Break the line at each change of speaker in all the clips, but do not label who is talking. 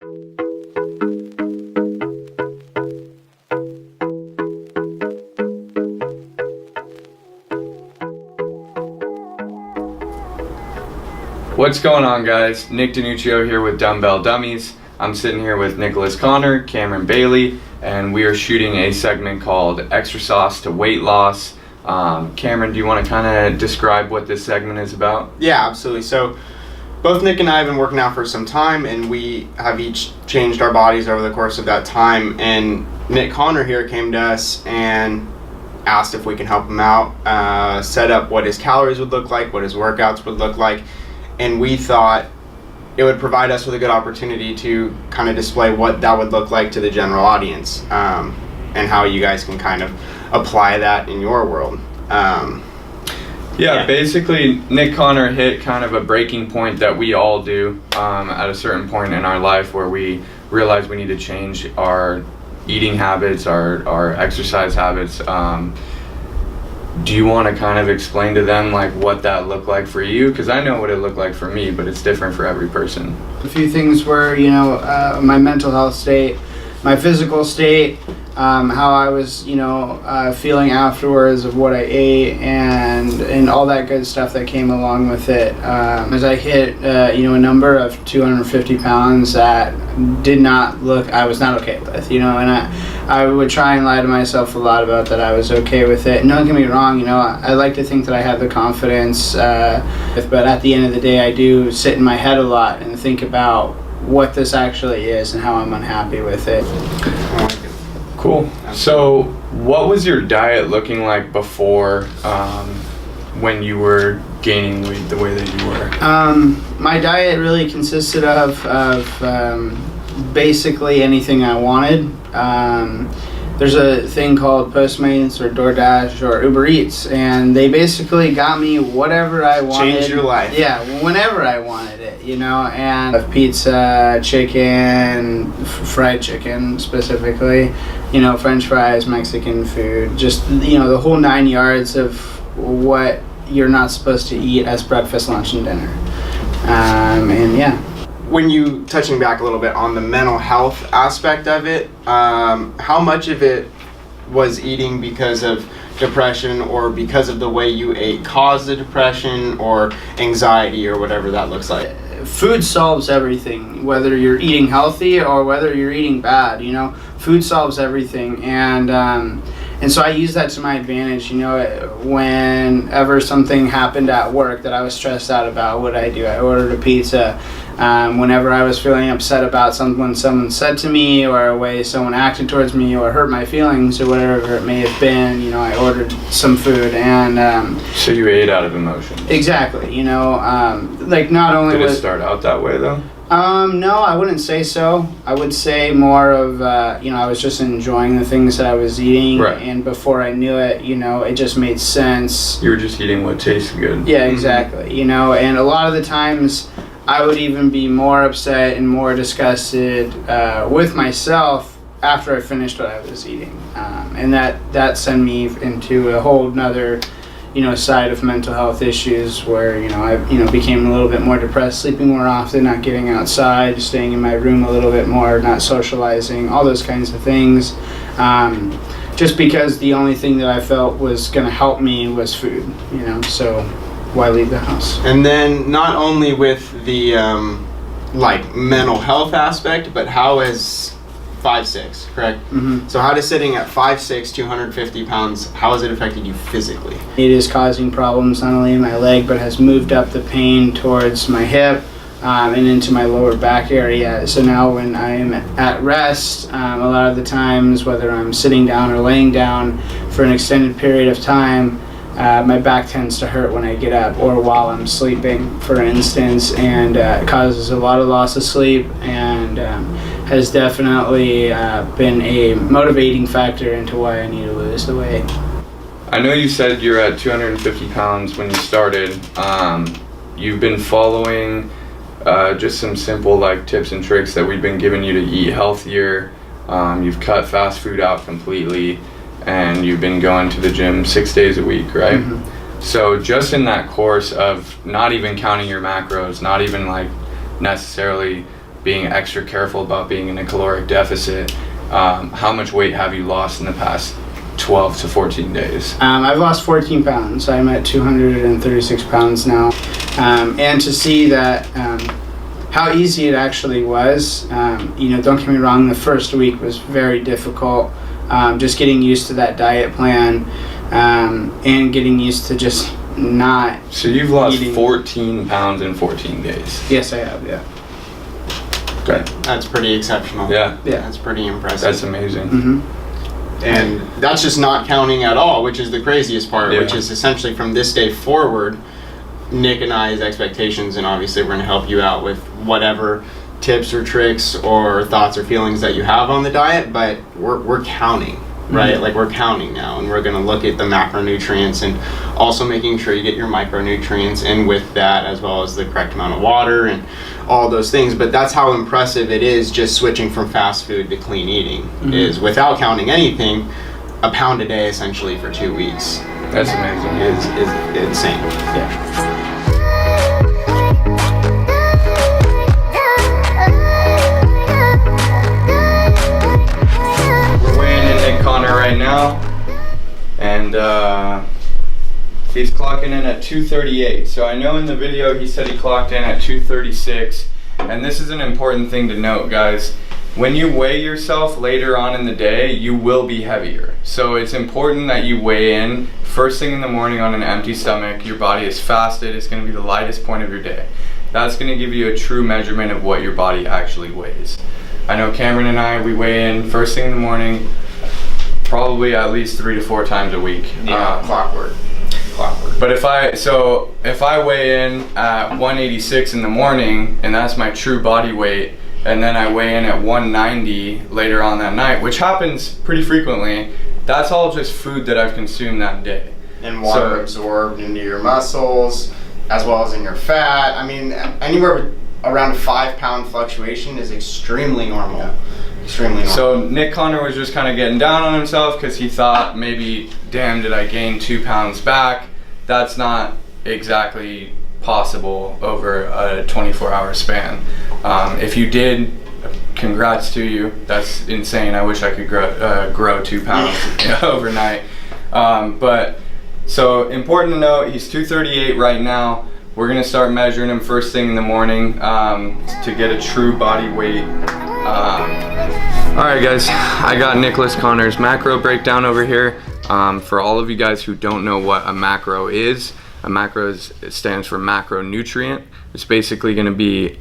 What's going on, guys? Nick Danuccio here with Dumbbell Dummies. I'm sitting here with Nicholas Connor, Cameron Bailey, and we are shooting a segment called Extra Sauce to Weight Loss. Cameron, do you want to kind of describe what this segment is about?
Yeah, absolutely. So both Nick and I have been working out for some time, and we have each changed our bodies over the course of that time. And Nick Connor here came to us and asked if we can help him out, set up what his calories would look like, what his workouts would look like. And we thought it would provide us with a good opportunity to kind of display what that would look like to the general audience, and how you guys can kind of apply that in your world.
Basically Nick Connor hit kind of a breaking point that we all do at a certain point in our life where we realize we need to change our eating habits, our exercise habits. Do you want to kind of explain to them like what that looked like for you? Because I know what it looked like for me, but it's different for every person.
A few things were, my mental health state, my physical state, how I was, feeling afterwards of what I ate, and all that good stuff that came along with it. As I hit, a number of 250 pounds that I was not okay with, and I would try and lie to myself a lot about that I was okay with it. And don't get me wrong, I like to think that I have the confidence, but at the end of the day, I do sit in my head a lot and think about what this actually is and how I'm unhappy with it.
Cool. So what was your diet looking like before, when you were gaining weight the way that you were?
My diet really consisted of basically anything I wanted. There's a thing called Postmates or DoorDash or Uber Eats, and they basically got me whatever I wanted.
Change your life.
Yeah, whenever I wanted it, and pizza, chicken, fried chicken specifically, French fries, Mexican food, just, the whole 9 yards of what you're not supposed to eat as breakfast, lunch, and dinner.
When you, touching back a little bit on the mental health aspect of it, how much of it was eating because of depression or because of the way you ate caused the depression or anxiety or whatever that looks like?
Food solves everything, whether you're eating healthy or whether you're eating bad, food solves everything. And so I use that to my advantage. Whenever something happened at work that I was stressed out about, what I do, I ordered a pizza. Whenever I was feeling upset about something someone said to me or a way someone acted towards me or hurt my feelings or whatever it may have been, I ordered some food. And
so you ate out of emotion.
Exactly. Not only
did it start out that way though?
No, I wouldn't say so. I would say more of, I was just enjoying the things that I was eating.
Right.
And before I knew it, it just made sense.
You were just eating what tasted good.
Yeah, exactly. And a lot of the times I would even be more upset and more disgusted with myself after I finished what I was eating. And that sent me into a whole nother side of mental health issues where, I became a little bit more depressed, sleeping more often, not getting outside, staying in my room a little bit more, not socializing, all those kinds of things. Just because the only thing that I felt was going to help me was food, so why leave the house? And
then not only with the, mental health aspect, but how is 5'6", correct?
Mm-hmm.
So how does sitting at 5'6", 250 pounds, how has it affected you physically?
It is causing problems not only in my leg, but has moved up the pain towards my hip and into my lower back area. So now when I am at rest, a lot of the times, whether I'm sitting down or laying down for an extended period of time, my back tends to hurt when I get up or while I'm sleeping, for instance, and it causes a lot of loss of sleep and has definitely been a motivating factor into why I need to lose the weight.
I know you said you're at 250 pounds when you started. You've been following just some simple tips and tricks that we've been giving you to eat healthier. You've cut fast food out completely, and you've been going to the gym 6 days a week, right?
Mm-hmm.
So just in that course of not even counting your macros, not even necessarily being extra careful about being in a caloric deficit. How much weight have you lost in the past 12 to 14 days?
I've lost 14 pounds. I'm at 236 pounds now. And to see that how easy it actually was, don't get me wrong, the first week was very difficult. Just getting used to that diet plan and getting used to just not.
So you've lost
eating.
14 pounds in 14 days.
Yes, I have, yeah.
Okay.
That's pretty exceptional.
Yeah.
That's pretty impressive.
That's amazing.
Mm-hmm.
And that's just not counting at all, which is the craziest part,
Yeah.
which is essentially from this day forward, Nick and I's expectations, and obviously we're going to help you out with whatever tips or tricks or thoughts or feelings that you have on the diet, but we're counting, right? Like we're counting now, and we're going to look at the macronutrients and also making sure you get your micronutrients in with that, as well as the correct amount of water and all those things. But that's how impressive it is just switching from fast food to clean eating, is without counting anything, a pound a day essentially for 2 weeks.
That's amazing.
Is insane.
Yeah.
We're weighing in Nick Connor right now, and he's clocking in at 238. So I know in the video he said he clocked in at 236, and this is an important thing to note, guys. When you weigh yourself later on in the day, you will be heavier. So it's important that you weigh in first thing in the morning on an empty stomach. Your body is fasted. It's going to be the lightest point of your day. That's going to give you a true measurement of what your body actually weighs. I know Cameron and I, we weigh in first thing in the morning, probably at least 3 to 4 times a week.
Clockwork.
But if I weigh in at 186 in the morning, and that's my true body weight, and then I weigh in at 190 later on that night, which happens pretty frequently, that's all just food that I've consumed that day.
And water absorbed into your muscles, as well as in your fat. I mean, anywhere around a 5 pound fluctuation is extremely normal.
Yeah.
Extremely normal.
So Nick Connor was just kind of getting down on himself because he thought maybe, damn, did I gain 2 pounds back? That's not exactly possible over a 24-hour span. If you did, congrats to you. That's insane. I wish I could grow 2 pounds overnight. But so important to note, he's 238 right now. We're gonna start measuring him first thing in the morning to get a true body weight. Alright guys, I got Nicholas Connor's macro breakdown over here. For all of you guys who don't know what a macro is, a macro stands for macronutrient. It's basically going to be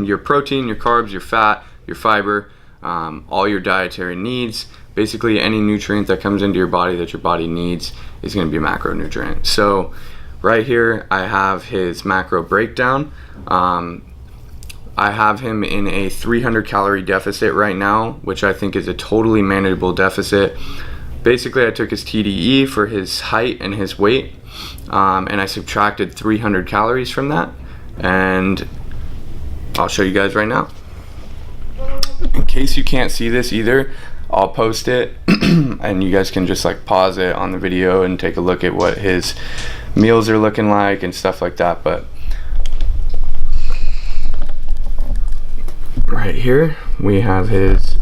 your protein, your carbs, your fat, your fiber, all your dietary needs. Basically any nutrient that comes into your body that your body needs is going to be a macronutrient. So right here I have his macro breakdown. I have him in a 300 calorie deficit right now, which I think is a totally manageable deficit. Basically I took his TDE for his height and his weight, and I subtracted 300 calories from that, and I'll show you guys right now. In case you can't see this either, I'll post it and you guys can just like pause it on the video and take a look at what his meals are looking like and stuff like that. But right here we have his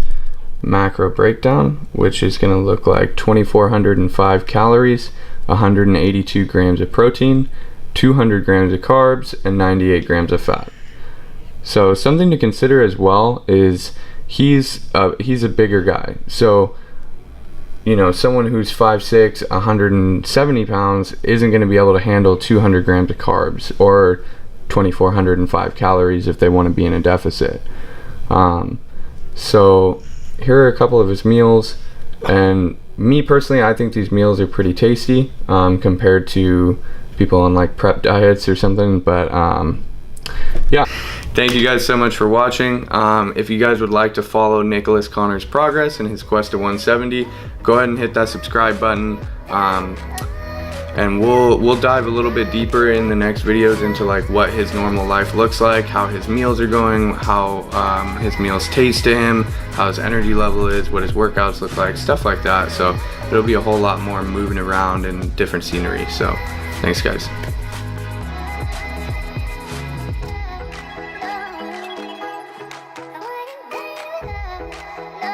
macro breakdown, which is going to look like 2,405 calories, 182 grams of protein, 200 grams of carbs, and 98 grams of fat. So something to consider as well is he's a bigger guy. So you know, someone who's 5'6", 170 pounds isn't going to be able to handle 200 grams of carbs or 2,405 calories if they want to be in a deficit. So here are a couple of his meals, and me personally, I think these meals are pretty tasty compared to people on like prep diets or something. But yeah, thank you guys so much for watching. If you guys would like to follow Nicholas Connor's progress and his quest to 170, go ahead and hit that subscribe button. And we'll dive a little bit deeper in the next videos into like what his normal life looks like, how his meals are going, how his meals taste to him, how his energy level is, what his workouts look like, stuff like that. So it'll be a whole lot more moving around and different scenery. So thanks guys.
no.